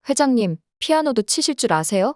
회장님, 피아노도 치실 줄 아세요?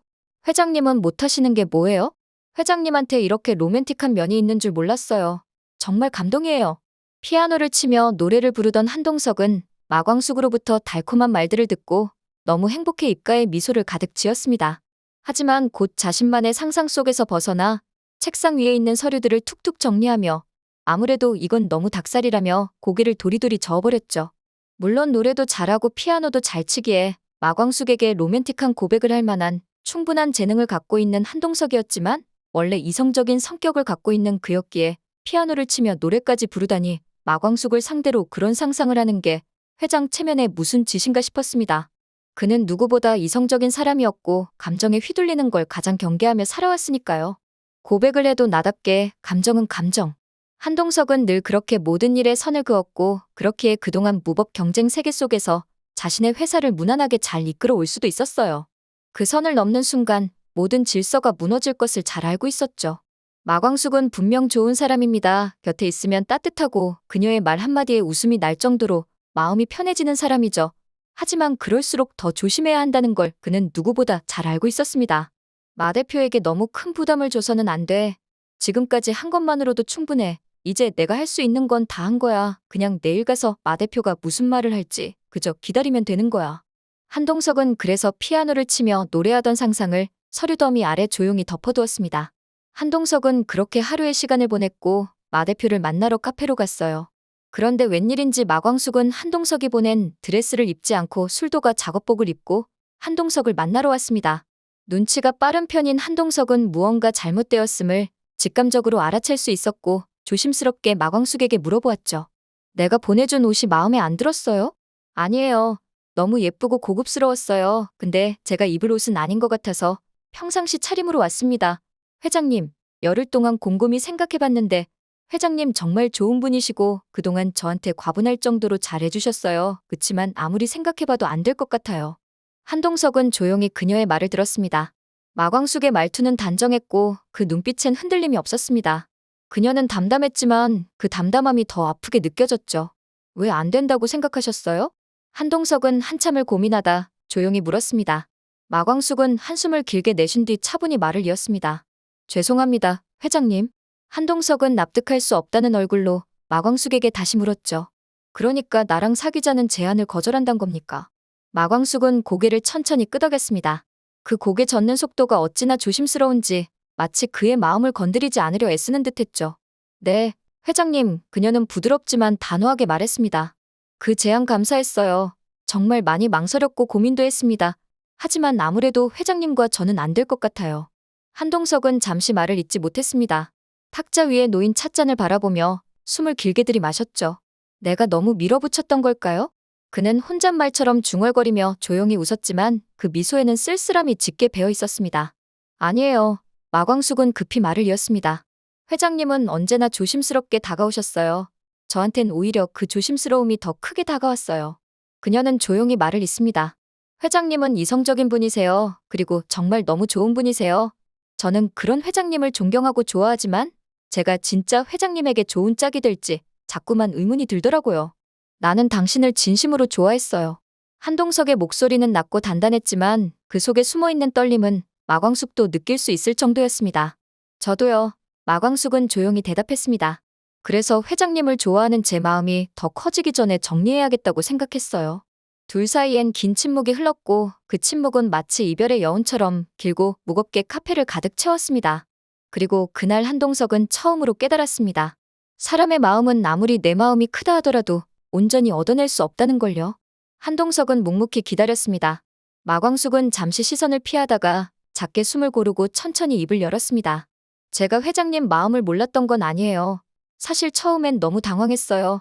회장님은 못하시는 게 뭐예요? 회장님한테 이렇게 로맨틱한 면이 있는 줄 몰랐어요. 정말 감동이에요. 피아노를 치며 노래를 부르던 한동석은 마광숙으로부터 달콤한 말들을 듣고 너무 행복해 입가에 미소를 가득 지었습니다. 하지만 곧 자신만의 상상 속에서 벗어나 책상 위에 있는 서류들을 툭툭 정리하며 아무래도 이건 너무 닭살이라며 고개를 도리도리 저어버렸죠. 물론 노래도 잘하고 피아노도 잘 치기에 마광숙에게 로맨틱한 고백을 할 만한 충분한 재능을 갖고 있는 한동석이었지만 원래 이성적인 성격을 갖고 있는 그였기에 피아노를 치며 노래까지 부르다니 마광숙을 상대로 그런 상상을 하는 게 회장 체면에 무슨 짓인가 싶었습니다. 그는 누구보다 이성적인 사람이었고 감정에 휘둘리는 걸 가장 경계하며 살아왔으니까요. 고백을 해도 나답게 감정은 감정. 한동석은 늘 그렇게 모든 일에 선을 그었고 그렇기에 그동안 무법 경쟁 세계 속에서 자신의 회사를 무난하게 잘 이끌어 올 수도 있었어요. 그 선을 넘는 순간 모든 질서가 무너질 것을 잘 알고 있었죠. 마광숙은 분명 좋은 사람입니다. 곁에 있으면 따뜻하고 그녀의 말 한마디에 웃음이 날 정도로 마음이 편해지는 사람이죠. 하지만 그럴수록 더 조심해야 한다는 걸 그는 누구보다 잘 알고 있었습니다. 마 대표에게 너무 큰 부담을 줘서는 안 돼. 지금까지 한 것만으로도 충분해. 이제 내가 할 수 있는 건 다 한 거야. 그냥 내일 가서 마 대표가 무슨 말을 할지 그저 기다리면 되는 거야. 한동석은 그래서 피아노를 치며 노래하던 상상을 서류 더미 아래 조용히 덮어두었습니다. 한동석은 그렇게 하루의 시간을 보냈고 마 대표를 만나러 카페로 갔어요. 그런데 웬일인지 마광숙은 한동석이 보낸 드레스를 입지 않고 술도가 작업복을 입고 한동석을 만나러 왔습니다. 눈치가 빠른 편인 한동석은 무언가 잘못되었음을 직감적으로 알아챌 수 있었고 조심스럽게 마광숙에게 물어보았죠. 내가 보내준 옷이 마음에 안 들었어요? 아니에요. 너무 예쁘고 고급스러웠어요. 근데 제가 입을 옷은 아닌 것 같아서 평상시 차림으로 왔습니다. 회장님, 열흘 동안 곰곰이 생각해봤는데 회장님 정말 좋은 분이시고 그동안 저한테 과분할 정도로 잘해주셨어요. 그치만 아무리 생각해봐도 안 될 것 같아요. 한동석은 조용히 그녀의 말을 들었습니다. 마광숙의 말투는 단정했고 그 눈빛엔 흔들림이 없었습니다. 그녀는 담담했지만 그 담담함이 더 아프게 느껴졌죠. 왜 안 된다고 생각하셨어요? 한동석은 한참을 고민하다 조용히 물었습니다. 마광숙은 한숨을 길게 내쉰 뒤 차분히 말을 이었습니다. 죄송합니다, 회장님. 한동석은 납득할 수 없다는 얼굴로 마광숙에게 다시 물었죠. 그러니까 나랑 사귀자는 제안을 거절한단 겁니까? 마광숙은 고개를 천천히 끄덕였습니다. 그 고개 젓는 속도가 어찌나 조심스러운지 마치 그의 마음을 건드리지 않으려 애쓰는 듯했죠. 네, 회장님, 그녀는 부드럽지만 단호하게 말했습니다. 그 제안 감사했어요. 정말 많이 망설였고 고민도 했습니다. 하지만 아무래도 회장님과 저는 안 될 것 같아요. 한동석은 잠시 말을 잇지 못했습니다. 탁자 위에 놓인 찻잔을 바라보며 숨을 길게 들이마셨죠. 내가 너무 밀어붙였던 걸까요? 그는 혼잣말처럼 중얼거리며 조용히 웃었지만 그 미소에는 쓸쓸함이 짙게 배어 있었습니다. 아니에요. 마광숙은 급히 말을 이었습니다. 회장님은 언제나 조심스럽게 다가오셨어요. 저한텐 오히려 그 조심스러움이 더 크게 다가왔어요. 그녀는 조용히 말을 잇습니다. 회장님은 이성적인 분이세요. 그리고 정말 너무 좋은 분이세요. 저는 그런 회장님을 존경하고 좋아하지만 제가 진짜 회장님에게 좋은 짝이 될지 자꾸만 의문이 들더라고요. 나는 당신을 진심으로 좋아했어요. 한동석의 목소리는 낮고 단단했지만 그 속에 숨어있는 떨림은 마광숙도 느낄 수 있을 정도였습니다. 저도요. 마광숙은 조용히 대답했습니다. 그래서 회장님을 좋아하는 제 마음이 더 커지기 전에 정리해야겠다고 생각했어요. 둘 사이엔 긴 침묵이 흘렀고 그 침묵은 마치 이별의 여운처럼 길고 무겁게 카페를 가득 채웠습니다. 그리고 그날 한동석은 처음으로 깨달았습니다. 사람의 마음은 아무리 내 마음이 크다 하더라도 온전히 얻어낼 수 없다는 걸요. 한동석은 묵묵히 기다렸습니다. 마광숙은 잠시 시선을 피하다가 작게 숨을 고르고 천천히 입을 열었습니다. 제가 회장님 마음을 몰랐던 건 아니에요. 사실 처음엔 너무 당황했어요.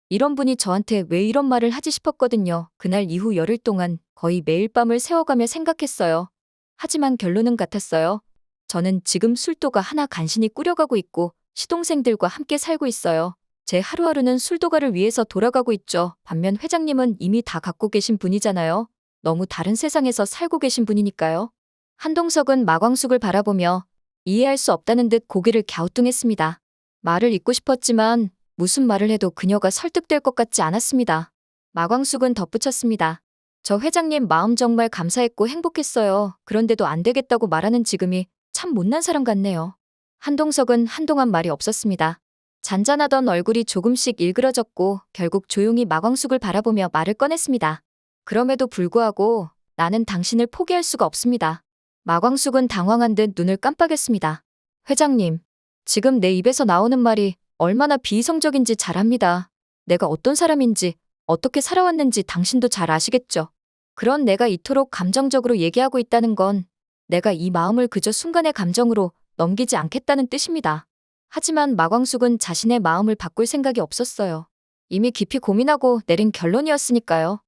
이런 분이 저한테 왜 이런 말을 하지 싶었거든요. 그날 이후 열흘 동안 거의 매일 밤을 새워가며 생각했어요. 하지만 결론은 같았어요. 저는 지금 술도가 하나 간신히 꾸려가고 있고 시동생들과 함께 살고 있어요. 제 하루하루는 술도가를 위해서 돌아가고 있죠. 반면 회장님은 이미 다 갖고 계신 분이잖아요. 너무 다른 세상에서 살고 계신 분이니까요. 한동석은 마광숙을 바라보며 이해할 수 없다는 듯 고개를 갸우뚱했습니다. 말을 잇고 싶었지만 무슨 말을 해도 그녀가 설득될 것 같지 않았습니다. 마광숙은 덧붙였습니다. 저 회장님 마음 정말 감사했고 행복했어요. 그런데도 안 되겠다고 말하는 지금이 참 못난 사람 같네요. 한동석은 한동안 말이 없었습니다. 잔잔하던 얼굴이 조금씩 일그러졌고 결국 조용히 마광숙을 바라보며 말을 꺼냈습니다. 그럼에도 불구하고 나는 당신을 포기할 수가 없습니다. 마광숙은 당황한 듯 눈을 깜빡였습니다. 회장님, 지금 내 입에서 나오는 말이 얼마나 비이성적인지 잘 압니다. 내가 어떤 사람인지, 어떻게 살아왔는지 당신도 잘 아시겠죠? 그런 내가 이토록 감정적으로 얘기하고 있다는 건 내가 이 마음을 그저 순간의 감정으로 넘기지 않겠다는 뜻입니다. 하지만 마광숙은 자신의 마음을 바꿀 생각이 없었어요. 이미 깊이 고민하고 내린 결론이었으니까요.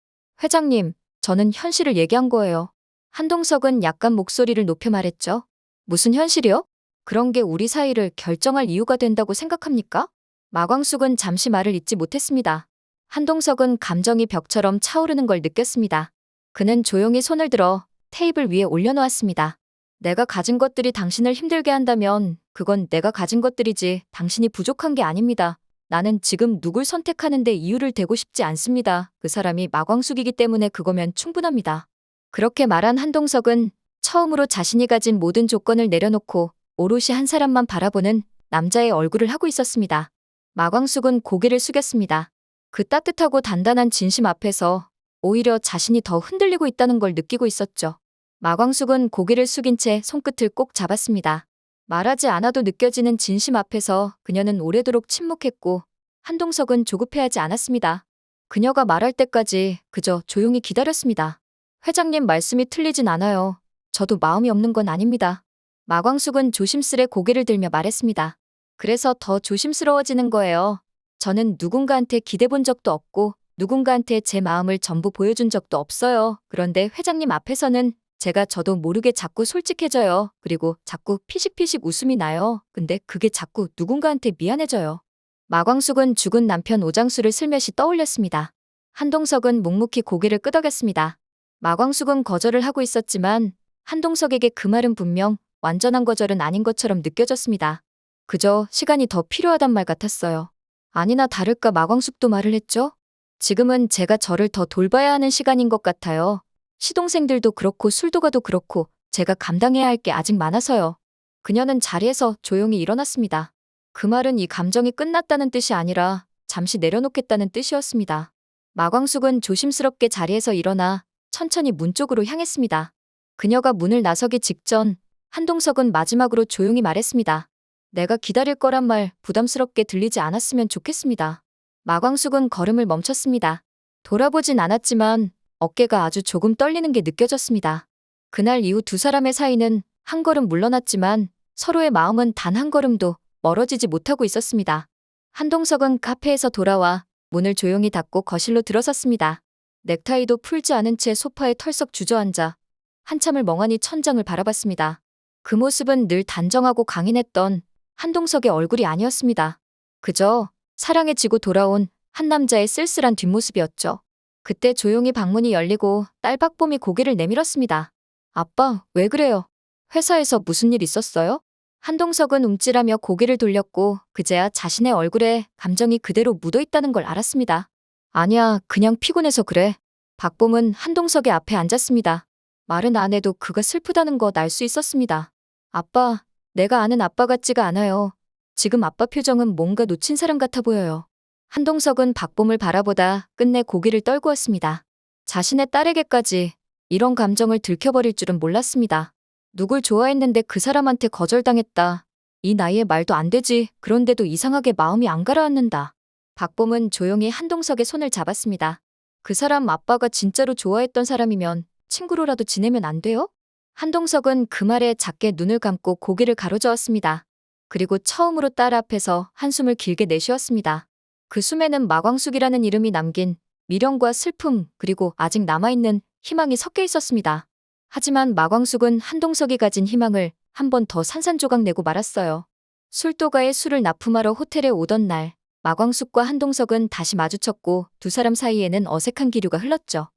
회장님, 저는 현실을 얘기한 거예요. 한동석은 약간 목소리를 높여 말했죠. 무슨 현실이요? 그런 게 우리 사이를 결정할 이유가 된다고 생각합니까? 마광숙은 잠시 말을 잇지 못했습니다. 한동석은 감정이 벽처럼 차오르는 걸 느꼈습니다. 그는 조용히 손을 들어 테이블 위에 올려놓았습니다. 내가 가진 것들이 당신을 힘들게 한다면 그건 내가 가진 것들이지 당신이 부족한 게 아닙니다. 나는 지금 누굴 선택하는데 이유를 대고 싶지 않습니다. 그 사람이 마광숙이기 때문에 그거면 충분합니다. 그렇게 말한 한동석은 처음으로 자신이 가진 모든 조건을 내려놓고 오롯이 한 사람만 바라보는 남자의 얼굴을 하고 있었습니다. 마광숙은 고개를 숙였습니다. 그 따뜻하고 단단한 진심 앞에서 오히려 자신이 더 흔들리고 있다는 걸 느끼고 있었죠. 마광숙은 고개를 숙인 채 손끝을 꼭 잡았습니다. 말하지 않아도 느껴지는 진심 앞에서 그녀는 오래도록 침묵했고 한동석은 조급해하지 않았습니다. 그녀가 말할 때까지 그저 조용히 기다렸습니다. 회장님 말씀이 틀리진 않아요. 저도 마음이 없는 건 아닙니다. 마광숙은 조심스레 고개를 들며 말했습니다. 그래서 더 조심스러워지는 거예요. 저는 누군가한테 기대본 적도 없고 누군가한테 제 마음을 전부 보여준 적도 없어요. 그런데 회장님 앞에서는 제가 저도 모르게 자꾸 솔직해져요. 그리고 자꾸 피식피식 웃음이 나요. 근데 그게 자꾸 누군가한테 미안해져요. 마광숙은 죽은 남편 오장수를 슬며시 떠올렸습니다. 한동석은 묵묵히 고개를 끄덕였습니다. 마광숙은 거절을 하고 있었지만 한동석에게 그 말은 분명 완전한 거절은 아닌 것처럼 느껴졌습니다. 그저 시간이 더 필요하단 말 같았어요. 아니나 다를까 마광숙도 말을 했죠. 지금은 제가 저를 더 돌봐야 하는 시간인 것 같아요. 시동생들도 그렇고 술도가도 그렇고 제가 감당해야 할 게 아직 많아서요. 그녀는 자리에서 조용히 일어났습니다. 그 말은 이 감정이 끝났다는 뜻이 아니라 잠시 내려놓겠다는 뜻이었습니다. 마광숙은 조심스럽게 자리에서 일어나 천천히 문 쪽으로 향했습니다. 그녀가 문을 나서기 직전 한동석은 마지막으로 조용히 말했습니다. 내가 기다릴 거란 말 부담스럽게 들리지 않았으면 좋겠습니다. 마광숙은 걸음을 멈췄습니다. 돌아보진 않았지만 어깨가 아주 조금 떨리는 게 느껴졌습니다. 그날 이후 두 사람의 사이는 한 걸음 물러났지만 서로의 마음은 단 한 걸음도 멀어지지 못하고 있었습니다. 한동석은 카페에서 돌아와 문을 조용히 닫고 거실로 들어섰습니다. 넥타이도 풀지 않은 채 소파에 털썩 주저앉아 한참을 멍하니 천장을 바라봤습니다. 그 모습은 늘 단정하고 강인했던 한동석의 얼굴이 아니었습니다. 그저 사랑에 지고 돌아온 한 남자의 쓸쓸한 뒷모습이었죠. 그때 조용히 방문이 열리고 딸 박봄이 고개를 내밀었습니다. 아빠, 왜 그래요? 회사에서 무슨 일 있었어요? 한동석은 움찔하며 고개를 돌렸고 그제야 자신의 얼굴에 감정이 그대로 묻어있다는 걸 알았습니다. 아니야, 그냥 피곤해서 그래. 박봄은 한동석의 앞에 앉았습니다. 말은 안 해도 그가 슬프다는 거 알 수 있었습니다. 아빠, 내가 아는 아빠 같지가 않아요. 지금 아빠 표정은 뭔가 놓친 사람 같아 보여요. 한동석은 박봄을 바라보다 끝내 고개를 떨구었습니다. 자신의 딸에게까지 이런 감정을 들켜버릴 줄은 몰랐습니다. 누굴 좋아했는데 그 사람한테 거절당했다. 이 나이에 말도 안 되지. 그런데도 이상하게 마음이 안 가라앉는다. 박봄은 조용히 한동석의 손을 잡았습니다. 그 사람 아빠가 진짜로 좋아했던 사람이면 친구로라도 지내면 안 돼요? 한동석은 그 말에 작게 눈을 감고 고개를 가로저었습니다. 그리고 처음으로 딸 앞에서 한숨을 길게 내쉬었습니다. 그 숨에는 마광숙이라는 이름이 남긴 미련과 슬픔 그리고 아직 남아있는 희망이 섞여 있었습니다. 하지만 마광숙은 한동석이 가진 희망을 한 번 더 산산조각 내고 말았어요. 술도가에 술을 납품하러 호텔에 오던 날 마광숙과 한동석은 다시 마주쳤고 두 사람 사이에는 어색한 기류가 흘렀죠.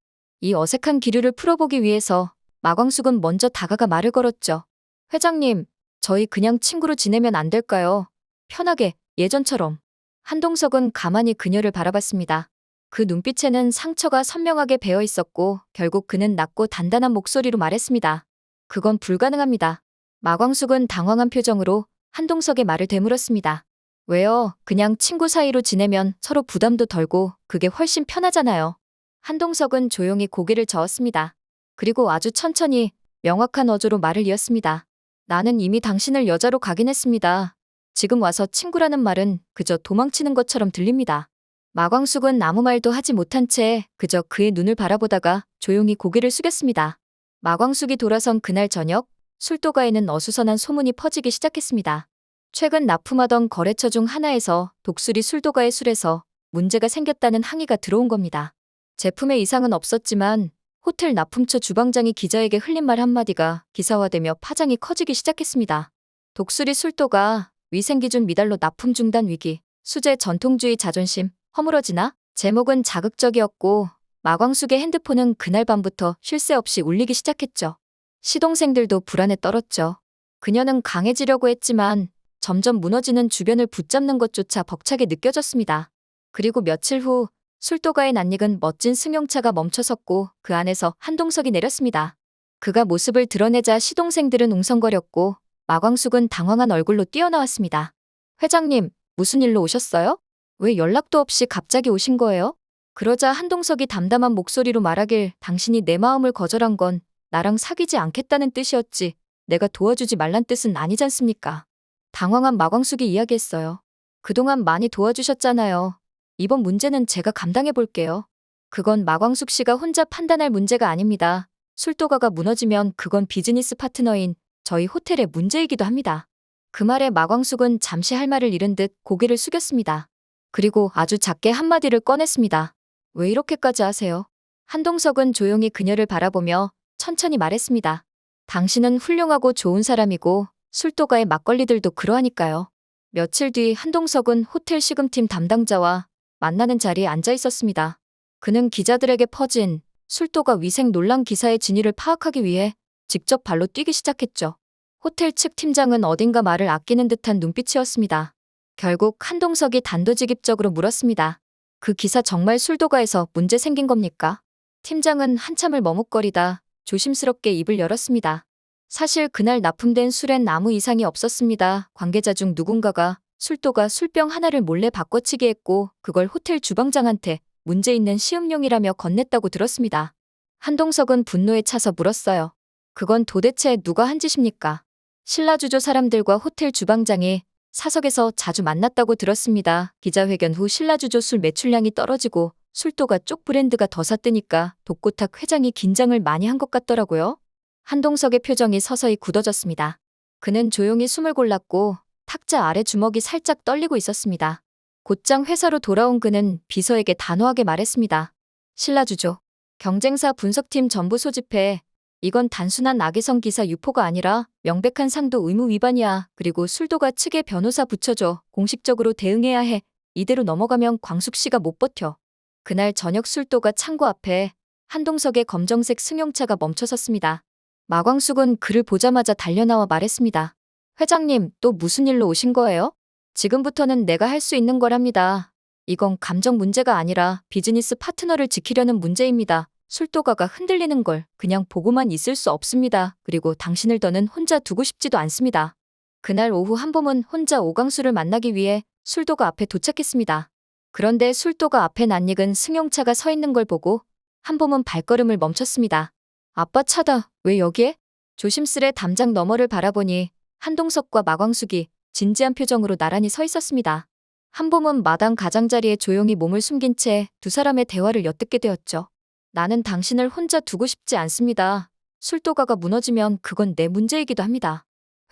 이 어색한 기류를 풀어보기 위해서 마광숙은 먼저 다가가 말을 걸었죠. 회장님, 저희 그냥 친구로 지내면 안 될까요? 편하게, 예전처럼. 한동석은 가만히 그녀를 바라봤습니다. 그 눈빛에는 상처가 선명하게 배어 있었고 결국 그는 낮고 단단한 목소리로 말했습니다. 그건 불가능합니다. 마광숙은 당황한 표정으로 한동석의 말을 되물었습니다. 왜요? 그냥 친구 사이로 지내면 서로 부담도 덜고 그게 훨씬 편하잖아요. 한동석은 조용히 고개를 저었습니다. 그리고 아주 천천히 명확한 어조로 말을 이었습니다. 나는 이미 당신을 여자로 각인했습니다. 지금 와서 친구라는 말은 그저 도망치는 것처럼 들립니다. 마광숙은 아무 말도 하지 못한 채 그저 그의 눈을 바라보다가 조용히 고개를 숙였습니다. 마광숙이 돌아선 그날 저녁, 술도가에는 어수선한 소문이 퍼지기 시작했습니다. 최근 납품하던 거래처 중 하나에서 독수리 술도가의 술에서 문제가 생겼다는 항의가 들어온 겁니다. 제품에 이상은 없었지만 호텔 납품처 주방장이 기자에게 흘린 말 한마디가 기사화되며 파장이 커지기 시작했습니다. 독수리 술도가 위생기준 미달로 납품 중단 위기, 수제 전통주의 자존심, 허물어지나? 제목은 자극적이었고 마광숙의 핸드폰은 그날 밤부터 쉴 새 없이 울리기 시작했죠. 시동생들도 불안에 떨었죠. 그녀는 강해지려고 했지만 점점 무너지는 주변을 붙잡는 것조차 벅차게 느껴졌습니다. 그리고 며칠 후 술도가의 낯익은 멋진 승용차가 멈춰섰고 그 안에서 한동석이 내렸습니다. 그가 모습을 드러내자 시동생들은 웅성거렸고 마광숙은 당황한 얼굴로 뛰어나왔습니다. 회장님, 무슨 일로 오셨어요? 왜 연락도 없이 갑자기 오신 거예요? 그러자 한동석이 담담한 목소리로 말하길 당신이 내 마음을 거절한 건 나랑 사귀지 않겠다는 뜻이었지 내가 도와주지 말란 뜻은 아니잖습니까? 당황한 마광숙이 이야기했어요. 그동안 많이 도와주셨잖아요. 이번 문제는 제가 감당해 볼게요. 그건 마광숙 씨가 혼자 판단할 문제가 아닙니다. 술도가가 무너지면 그건 비즈니스 파트너인 저희 호텔의 문제이기도 합니다. 그 말에 마광숙은 잠시 할 말을 잃은 듯 고개를 숙였습니다. 그리고 아주 작게 한마디를 꺼냈습니다. 왜 이렇게까지 하세요? 한동석은 조용히 그녀를 바라보며 천천히 말했습니다. 당신은 훌륭하고 좋은 사람이고 술도가의 막걸리들도 그러하니까요. 며칠 뒤 한동석은 호텔 시금팀 담당자와 만나는 자리에 앉아 있었습니다. 그는 기자들에게 퍼진 술도가 위생 논란 기사의 진위를 파악하기 위해 직접 발로 뛰기 시작했죠. 호텔 측 팀장은 어딘가 말을 아끼는 듯한 눈빛이었습니다. 결국 한동석이 단도직입적으로 물었습니다. 그 기사 정말 술도가에서 문제 생긴 겁니까? 팀장은 한참을 머뭇거리다 조심스럽게 입을 열었습니다. 사실 그날 납품된 술엔 아무 이상이 없었습니다. 관계자 중 누군가가 술도가 술병 하나를 몰래 바꿔치기 했고 그걸 호텔 주방장한테 문제 있는 시음용이라며 건넸다고 들었습니다. 한동석은 분노에 차서 물었어요. 그건 도대체 누가 한 짓입니까? 신라주조 사람들과 호텔 주방장이 사석에서 자주 만났다고 들었습니다. 기자회견 후 신라주조 술 매출량이 떨어지고 술도가 쪽 브랜드가 더 샀다니까 독고탁 회장이 긴장을 많이 한 것 같더라고요. 한동석의 표정이 서서히 굳어졌습니다. 그는 조용히 숨을 골랐고 탁자 아래 주먹이 살짝 떨리고 있었습니다. 곧장 회사로 돌아온 그는 비서에게 단호하게 말했습니다. 신라주조, 경쟁사 분석팀 전부 소집해. 이건 단순한 악의성 기사 유포가 아니라 명백한 상도 의무 위반이야. 그리고 술도가 측에 변호사 붙여줘. 공식적으로 대응해야 해. 이대로 넘어가면 광숙 씨가 못 버텨. 그날 저녁 술도가 창고 앞에 한동석의 검정색 승용차가 멈춰섰습니다. 마광숙은 그를 보자마자 달려나와 말했습니다. 회장님, 또 무슨 일로 오신 거예요? 지금부터는 내가 할 수 있는 거랍니다. 이건 감정 문제가 아니라 비즈니스 파트너를 지키려는 문제입니다. 술도가가 흔들리는 걸 그냥 보고만 있을 수 없습니다. 그리고 당신을 더는 혼자 두고 싶지도 않습니다. 그날 오후 한봄은 혼자 오광수를 만나기 위해 술도가 앞에 도착했습니다. 그런데 술도가 앞에 낯익은 승용차가 서 있는 걸 보고 한봄은 발걸음을 멈췄습니다. 아빠 차다. 왜 여기에? 조심스레 담장 너머를 바라보니 한동석과 마광숙이 진지한 표정으로 나란히 서 있었습니다. 한봄은 마당 가장자리에 조용히 몸을 숨긴 채 두 사람의 대화를 엿듣게 되었죠. 나는 당신을 혼자 두고 싶지 않습니다. 술도가가 무너지면 그건 내 문제이기도 합니다.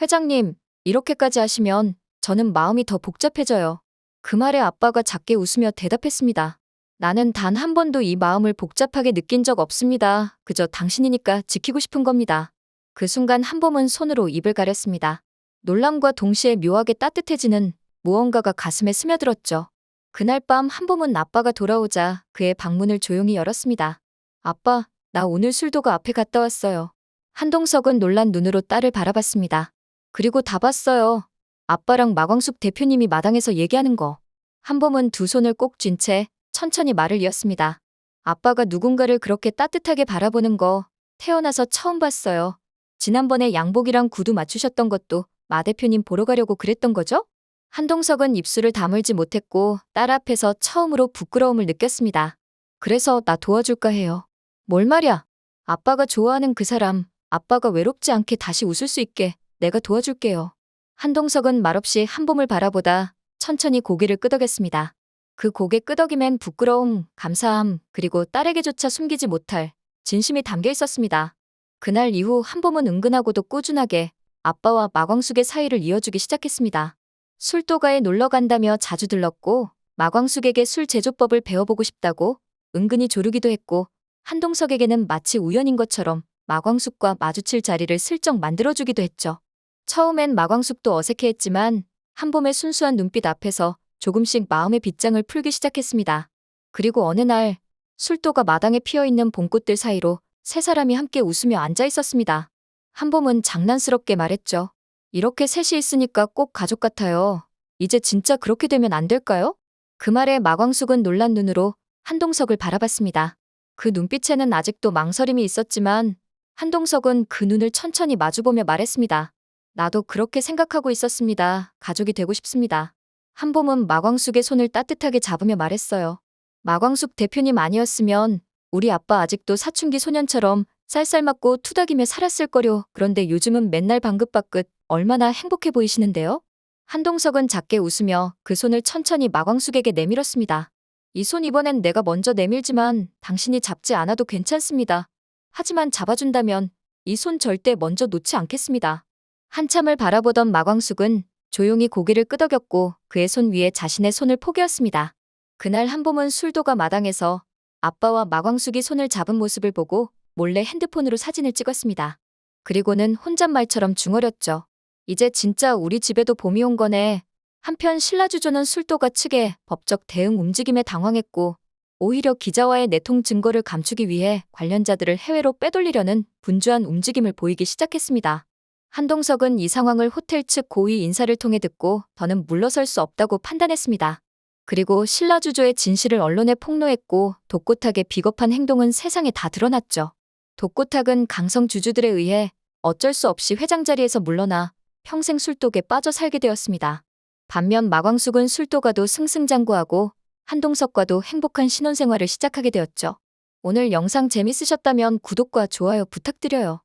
회장님, 이렇게까지 하시면 저는 마음이 더 복잡해져요. 그 말에 아빠가 작게 웃으며 대답했습니다. 나는 단 한 번도 이 마음을 복잡하게 느낀 적 없습니다. 그저 당신이니까 지키고 싶은 겁니다. 그 순간 한봄은 손으로 입을 가렸습니다. 놀람과 동시에 묘하게 따뜻해지는 무언가가 가슴에 스며들었죠. 그날 밤 한봄은 아빠가 돌아오자 그의 방문을 조용히 열었습니다. 아빠, 나 오늘 술도가 앞에 갔다 왔어요. 한동석은 놀란 눈으로 딸을 바라봤습니다. 그리고 다 봤어요. 아빠랑 마광숙 대표님이 마당에서 얘기하는 거. 한봄은 두 손을 꼭 쥔 채 천천히 말을 이었습니다. 아빠가 누군가를 그렇게 따뜻하게 바라보는 거 태어나서 처음 봤어요. 지난번에 양복이랑 구두 맞추셨던 것도 마 대표님 보러 가려고 그랬던 거죠? 한동석은 입술을 다물지 못했고 딸 앞에서 처음으로 부끄러움을 느꼈습니다. 그래서 나 도와줄까 해요. 뭘 말야? 아빠가 좋아하는 그 사람, 아빠가 외롭지 않게 다시 웃을 수 있게 내가 도와줄게요. 한동석은 말없이 한봄을 바라보다 천천히 고개를 끄덕였습니다. 그 고개 끄덕임엔 부끄러움, 감사함, 그리고 딸에게조차 숨기지 못할 진심이 담겨 있었습니다. 그날 이후 한봄은 은근하고도 꾸준하게 아빠와 마광숙의 사이를 이어주기 시작했습니다. 술도가에 놀러 간다며 자주 들렀고 마광숙에게 술 제조법을 배워보고 싶다고 은근히 조르기도 했고 한동석에게는 마치 우연인 것처럼 마광숙과 마주칠 자리를 슬쩍 만들어주기도 했죠. 처음엔 마광숙도 어색해했지만 한봄의 순수한 눈빛 앞에서 조금씩 마음의 빗장을 풀기 시작했습니다. 그리고 어느 날 술도가 마당에 피어있는 봄꽃들 사이로 세 사람이 함께 웃으며 앉아 있었습니다. 한봄은 장난스럽게 말했죠. 이렇게 셋이 있으니까 꼭 가족 같아요. 이제 진짜 그렇게 되면 안 될까요? 그 말에 마광숙은 놀란 눈으로 한동석을 바라봤습니다. 그 눈빛에는 아직도 망설임이 있었지만 한동석은 그 눈을 천천히 마주보며 말했습니다. 나도 그렇게 생각하고 있었습니다. 가족이 되고 싶습니다. 한봄은 마광숙의 손을 따뜻하게 잡으며 말했어요. 마광숙 대표님 아니었으면 우리 아빠 아직도 사춘기 소년처럼 쌀쌀맞고 투닥이며 살았을 거요. 그런데 요즘은 맨날 방긋방긋 얼마나 행복해 보이시는데요? 한동석은 작게 웃으며 그 손을 천천히 마광숙에게 내밀었습니다. 이 손 이번엔 내가 먼저 내밀지만 당신이 잡지 않아도 괜찮습니다. 하지만 잡아준다면 이 손 절대 먼저 놓지 않겠습니다. 한참을 바라보던 마광숙은 조용히 고개를 끄덕였고 그의 손 위에 자신의 손을 포개었습니다. 그날 한봄은 술도가 마당에서 아빠와 마광숙이 손을 잡은 모습을 보고 몰래 핸드폰으로 사진을 찍었습니다. 그리고는 혼잣말처럼 중얼였죠. 이제 진짜 우리 집에도 봄이 온 거네. 한편 신라주조는 술도가 측의 법적 대응 움직임에 당황했고 오히려 기자와의 내통 증거를 감추기 위해 관련자들을 해외로 빼돌리려는 분주한 움직임을 보이기 시작했습니다. 한동석은 이 상황을 호텔 측 고위 인사를 통해 듣고 더는 물러설 수 없다고 판단했습니다. 그리고 신라주조의 진실을 언론에 폭로했고 독고탁의 비겁한 행동은 세상에 다 드러났죠. 독고탁은 강성 주주들에 의해 어쩔 수 없이 회장 자리에서 물러나 평생 술독에 빠져 살게 되었습니다. 반면 마광숙은 술도가도 승승장구하고 한동석과도 행복한 신혼생활을 시작하게 되었죠. 오늘 영상 재밌으셨다면 구독과 좋아요 부탁드려요.